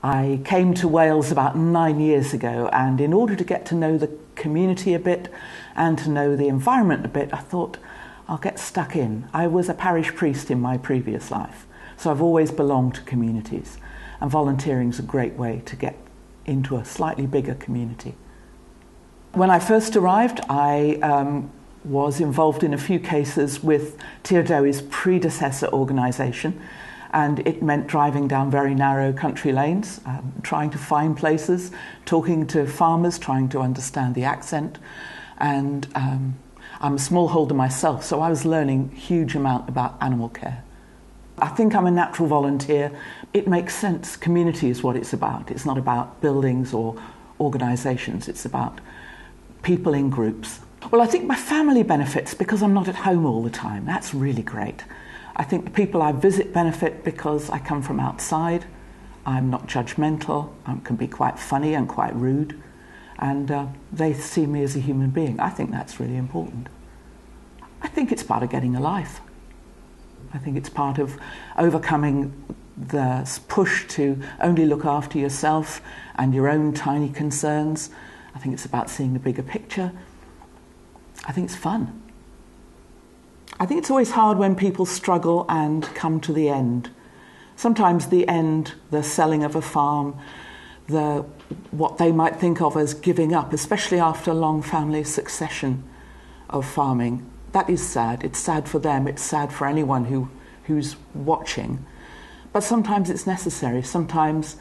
I came to Wales about 9 years ago, and in order to get to know the community a bit and to know the environment a bit, I thought I'll get stuck in. I was a parish priest in my previous life, so I've always belonged to communities, and volunteering is a great way to get into a slightly bigger community. When I first arrived, I was involved in a few cases with Tir Dewi's predecessor organisation, and it meant driving down very narrow country lanes, trying to find places, talking to farmers, trying to understand the accent. And I'm a smallholder myself, so I was learning a huge amount about animal care. I think I'm a natural volunteer. It makes sense. Community is what it's about. It's not about buildings or organisations. It's about people in groups. Well, I think my family benefits because I'm not at home all the time. That's really great. I think the people I visit benefit because I come from outside. I'm not judgmental. I can be quite funny and quite rude. And they see me as a human being. I think that's really important. I think it's part of getting a life. I think it's part of overcoming the push to only look after yourself and your own tiny concerns. I think it's about seeing the bigger picture. I think it's fun. I think it's always hard when people struggle and come to the end. Sometimes the end, the selling of a farm, what they might think of as giving up, especially after a long family succession of farming, that is sad. It's sad for them. It's sad for anyone who's watching. But sometimes it's necessary. Sometimes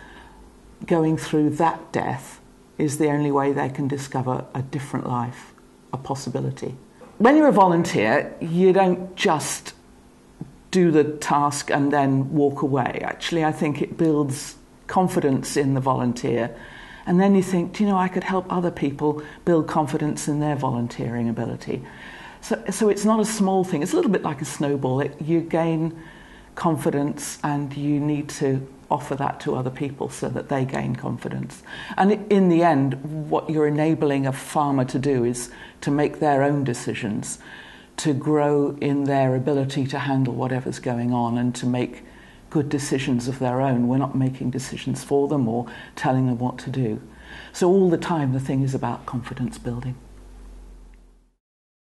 going through that death is the only way they can discover a different life, a possibility. When you're a volunteer, you don't just do the task and then walk away. Actually, I think it builds confidence in the volunteer. And then you think, I could help other people build confidence in their volunteering ability. So it's not a small thing. It's a little bit like a snowball. You gain confidence and you need to offer that to other people so that they gain confidence. And in the end, what you're enabling a farmer to do is to make their own decisions, to grow in their ability to handle whatever's going on and to make good decisions of their own. We're not making decisions for them or telling them what to do. So all the time the thing is about confidence building.